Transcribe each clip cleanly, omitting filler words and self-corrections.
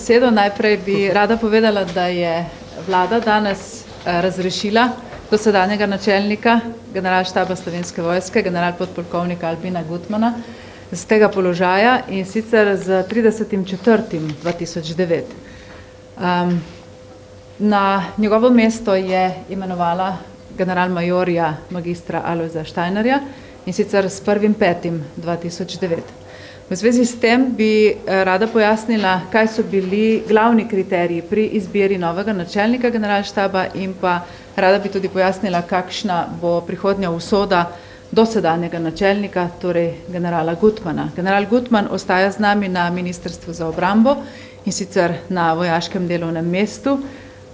besedo. Najprej bi rada povedala, da je vlada danes razrešila dosedanjega načelnika generalštaba Slovenske vojske, generalpodpolkovnika Albina Gutmana, z tega položaja in sicer z 30.4.2009. Na njegovo mesto je imenovala generalmajorja magistra Alojza Štajnerja in sicer s 1.5.2009. V zvezi s tem bi rada pojasnila, kaj so bili glavni kriteriji pri izbiri novega načelnika generalštaba in pa rada bi tudi pojasnila, kakšna bo prihodnja usoda dosedanjega načelnika, torej generala Gutmana. General Gutman ostaja z nami na Ministrstvu za obrambo in sicer na vojaškem delovnem mestu.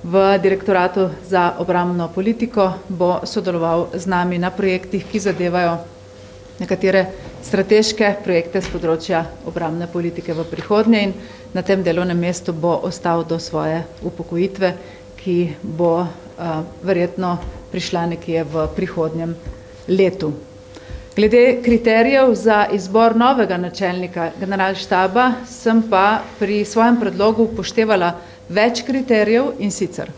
V Direktoratu za obrambno politiko bo sodeloval z nami na projektih, ki zadevajo nekatere strateške projekte z področja obrambne politike v prihodnje in na tem delovnem mestu bo ostal do svoje upokojitve, ki bo verjetno prišla nekje v prihodnjem letu. Glede kriterijev za izbor novega načelnika generalštaba sem pa pri svojem predlogu upoštevala več kriterijev in sicer.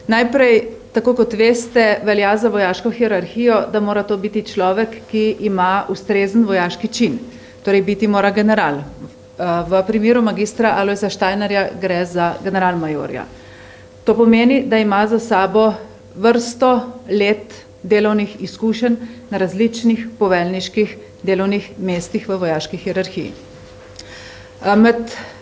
Najprej, tako kot veste, velja za vojaško hierarhijo, da mora to biti človek, ki ima ustrezen vojaški čin, torej biti mora general. V primeru magistra Alojza Štajnerja gre za generalmajorja. To pomeni, da ima za sabo vrsto let delovnih izkušenj na različnih poveljniških delovnih mestih v vojaški hierarhiji. Med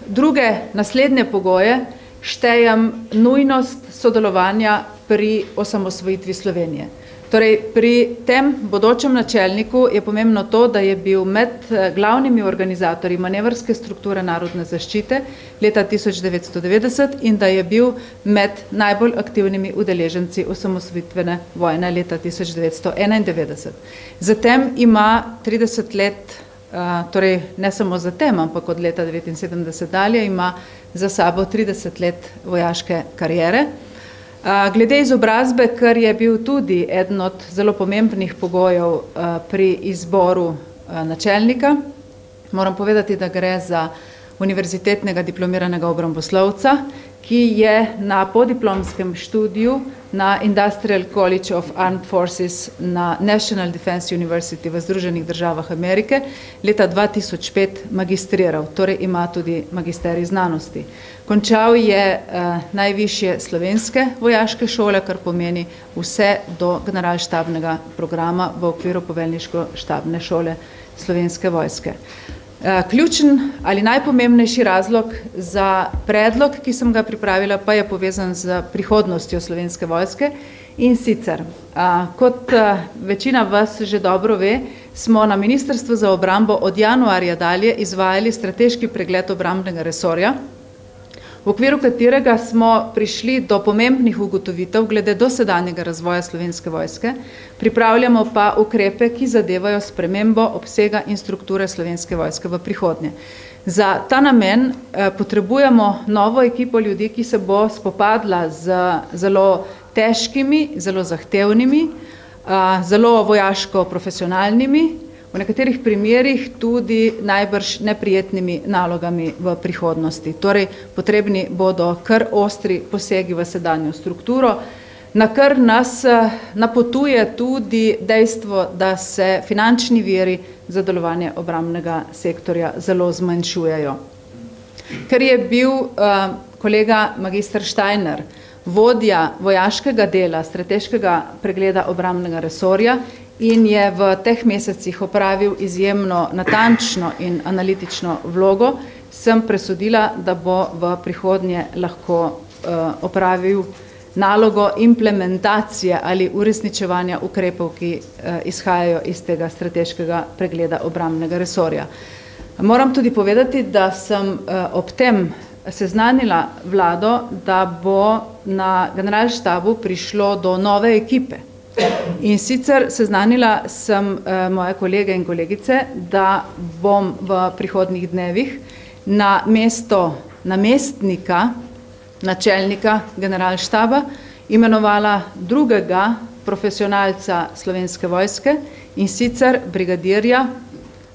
druge naslednje pogoje štejem nujnost sodelovanja pri osamosvojitvi Slovenije. Torej, pri tem bodočem načelniku je pomembno to, da je bil med glavnimi organizatorji manevrske strukture narodne zaščite leta 1990 in da je bil med najbolj aktivnimi udeleženci osamosvojitvene vojne leta 1991. Zatem ima 30 let, torej ne samo zatem, ampak od leta 1979 dalje, ima za sabo 30 let vojaške kariere. Glede izobrazbe, kar je bil tudi eden od zelo pomembnih pogojev pri izboru načelnika, moram povedati, da gre za univerzitetnega diplomiranega obramboslovca, ki je na podiplomskem študiju na Industrial College of Armed Forces na National Defense University v Združenih državah Amerike leta 2005 magistriral, torej ima tudi magisterij znanosti. Končal je najvišje slovenske vojaške šole, kar pomeni vse do generalštabnega programa v okviru poveljniško-štabne šole Slovenske vojske. Ključen ali najpomembnejši razlog za predlog, ki sem ga pripravila, pa je povezan z prihodnostjo Slovenske vojske in sicer, kot večina vas že dobro ve, smo na Ministrstvu za obrambo od januarja dalje izvajali strateški pregled obrambnega resorja, v okviru katerega smo prišli do pomembnih ugotovitev glede dosedanjega razvoja Slovenske vojske, pripravljamo pa ukrepe, ki zadevajo spremembo obsega in strukture Slovenske vojske v prihodnje. Za ta namen potrebujemo novo ekipo ljudi, ki se bo spopadla z zelo težkimi, zelo zahtevnimi, zelo vojaško profesionalnimi, v nekaterih primerih tudi najbrž neprijetnimi nalogami v prihodnosti. Torej, potrebni bodo kar ostri posegi v sedanjo strukturo, na kar nas napotuje tudi dejstvo, da se finančni viri za delovanje obrambnega sektorja zelo zmanjšujejo. Ker je bil kolega magister Štajner vodja vojaškega dela strateškega pregleda obrambnega resorja in je v teh mesecih opravil izjemno natančno in analitično vlogo, sem presodila, da bo v prihodnje lahko opravil nalogo implementacije ali uresničevanja ukrepov, ki izhajajo iz tega strateškega pregleda obrambnega resorja. Moram tudi povedati, da sem ob tem seznanila vlado, da bo na generalštabu prišlo do nove ekipe. In sicer seznanila sem moje kolege in kolegice, da bom v prihodnjih dnevih na mesto namestnika načelnika generalštaba imenovala drugega profesionalca Slovenske vojske in sicer brigadirja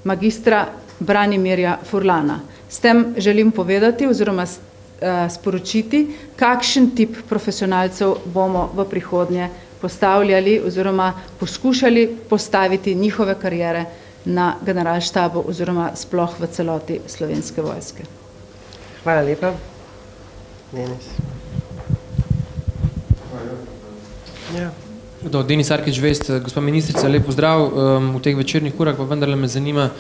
magistra Branimirja Furlana. S tem želim povedati oziroma sporočiti, kakšen tip profesionalcev bomo v prihodnje postavljali oziroma poskušali postaviti njihove kariere na generalštabu oziroma sploh v celoti Slovenske vojske. Hvala lepa. Denis. Ja. Denis Arkič Vest, gospa ministrica, lep pozdrav. V teh večernih urah pa vendarle me zanima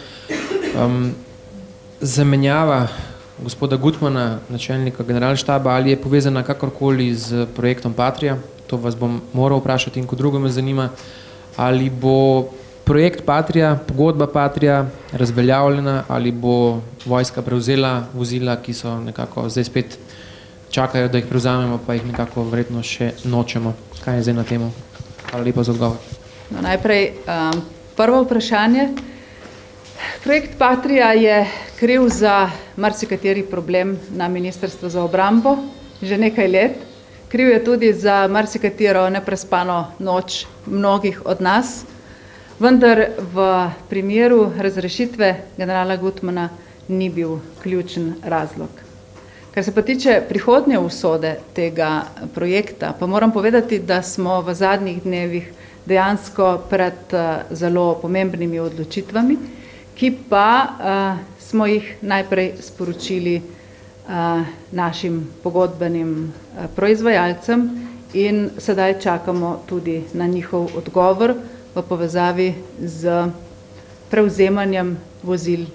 zamenjava gospoda Gutmana, načelnika generalštaba, ali je povezana kakorkoli z projektom Patria. To vas bom moral vprašati. In kot drugo me zanima, ali bo projekt Patria, pogodba Patria razveljavljena, ali bo vojska prevzela vozila, ki so nekako zdaj spet čakajo, da jih prevzamemo, pa jih nekako verjetno še nočemo. Kaj je zdaj na temu? Hvala lepa za odgovor. No, najprej prvo vprašanje. Projekt Patria je kriv za marsikateri problem na Ministrstvu za obrambo že nekaj let. Kriv je tudi za marsikatero neprespano noč mnogih od nas, vendar v primeru razrešitve generala Gutmana ni bil ključen razlog. Kar se pa tiče prihodnje usode tega projekta, pa moram povedati, da smo v zadnjih dnevih dejansko pred zelo pomembnimi odločitvami, ki pa smo jih najprej sporočili našim pogodbenim proizvajalcem in sedaj čakamo tudi na njihov odgovor v povezavi z prevzemanjem vozil,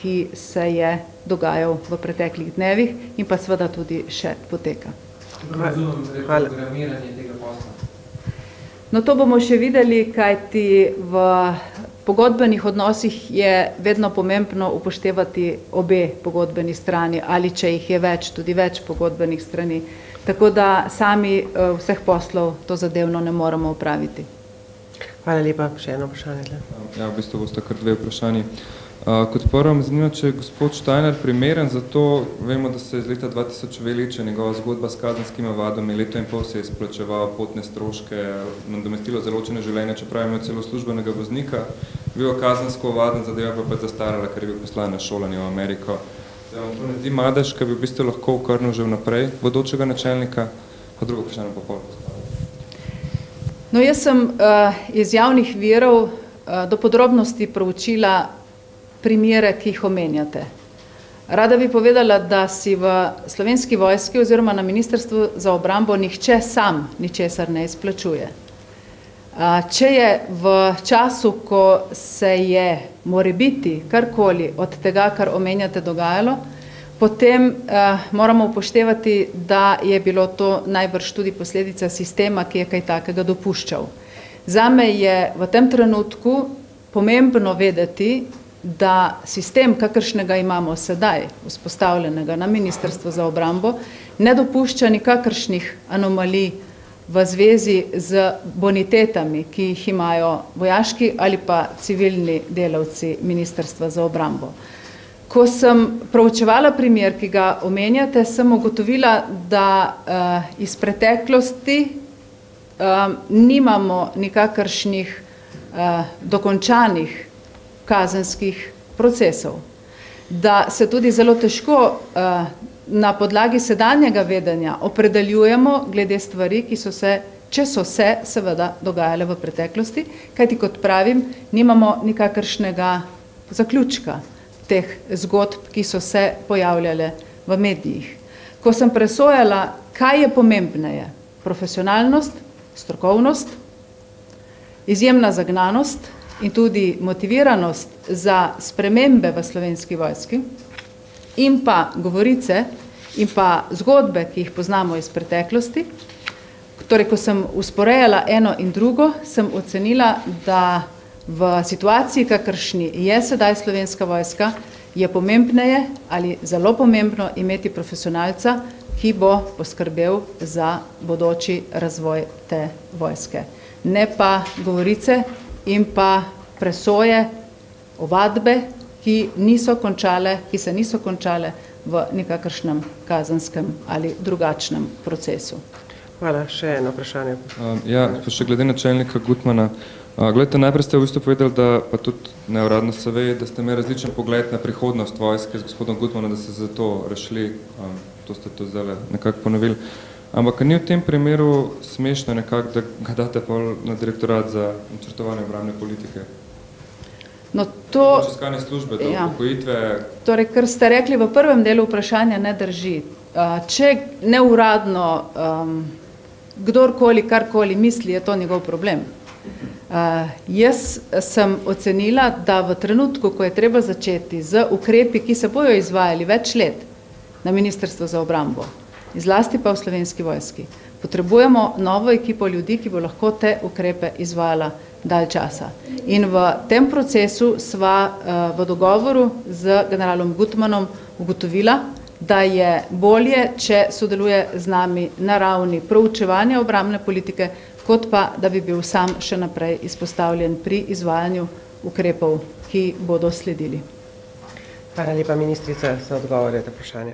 ki se je dogajal v preteklih dnevih in pa seveda tudi še poteka. No, to bomo še videli, kajti v pogodbenih odnosih je vedno pomembno upoštevati obe pogodbeni strani, ali če jih je več, tudi več pogodbenih strani. Tako da sami vseh poslov to zadevno ne moremo opraviti. Hvala lepa. Še eno vprašanje. Ja, v bistvu boste kar dve vprašanji. Kot prvo me zanima, če je gospod Štajner primeren, zato vemo, da se iz leta 2000 veliče njegova zgodba s kazenskimi vadami, leto in pol se je izplačeval potne stroške, nadomestilo za ločene življenje, čeprav je imel celo službenega voznika, bil kazensko ovaden, zadeva pa zastarala, ker je bil poslan na šolanje v Ameriko. Se vam to ne zdi madež, ki bi v bistvu lahko okrnil že vnaprej bodočega načelnika, pa drugo vprašanje pa pol. No, jaz sem iz javnih virov do podrobnosti proučila primere, ki jih omenjate. Rada bi povedala, da si v Slovenski vojski oziroma na Ministrstvu za obrambo nihče sam ničesar ne izplačuje. Če je v času, ko se je morebiti karkoli od tega, kar omenjate, dogajalo, potem moramo upoštevati, da je bilo to najbrž tudi posledica sistema, ki je kaj takega dopuščal. Zame je v tem trenutku pomembno vedeti, da sistem, kakršnega imamo sedaj, vzpostavljenega na Ministrstvu za obrambo, ne dopušča nikakršnih anomalij v zvezi z bonitetami, ki jih imajo vojaški ali pa civilni delavci Ministrstva za obrambo. Ko sem proučevala primer, ki ga omenjate, sem ugotovila, da iz preteklosti nimamo nikakršnih dokončanih kazenskih procesov, da se tudi zelo težko na podlagi sedanjega vedenja opredeljujemo glede stvari, ki so se, če so se, seveda dogajale v preteklosti, kajti kot pravim, nimamo nikakršnega zaključka teh zgodb, ki so se pojavljale v medijih. Ko sem presojala, kaj je pomembneje, profesionalnost, strokovnost, izjemna zagnanost in tudi motiviranost za spremembe v Slovenski vojski in pa govorice in pa zgodbe, ki jih poznamo iz preteklosti. Torej, ko sem usporejala eno in drugo, sem ocenila, da v situaciji, kakršni je sedaj Slovenska vojska, je pomembneje ali zelo pomembno imeti profesionalca, ki bo poskrbel za bodoči razvoj te vojske. Ne pa govorice in pa presoje, ovadbe, ki se niso končale v nikakršnem kazenskem ali drugačnem procesu. Hvala. Še eno vprašanje. Ja, pa še glede načelnika Gutmana. Glejte, najprej ste v bistvu povedali, da pa tudi neuradno se ve, da ste imeli različen pogled na prihodnost vojske z gospodom Gutmanom, da ste za to rešili, to ste to zdaj nekako ponovili. Ampak ni v tem primeru smešno nekako, da ga date pol na direktorat za načrtovanje obrambne politike? No, to... Čiskanje službe, do upokojitve... Torej, kar ste rekli v prvem delu vprašanja, ne drži. Če neuradno kdorkoli, karkoli misli, je to njegov problem. Jaz sem ocenila, da v trenutku, ko je treba začeti z ukrepi, ki se bojo izvajali več let na Ministrstvu za obrambo, zlasti pa v Slovenski vojski, potrebujemo novo ekipo ljudi, ki bo lahko te ukrepe izvajala dalj časa. In v tem procesu sva v dogovoru z generalom Gutmanom ugotovila, da je bolje, če sodeluje z nami na ravni proučevanja obrambne politike, kot pa, da bi bil sam še naprej izpostavljen pri izvajanju ukrepov, ki bodo sledili. Hvala lepa, ministrica, za odgovore na vprašanje.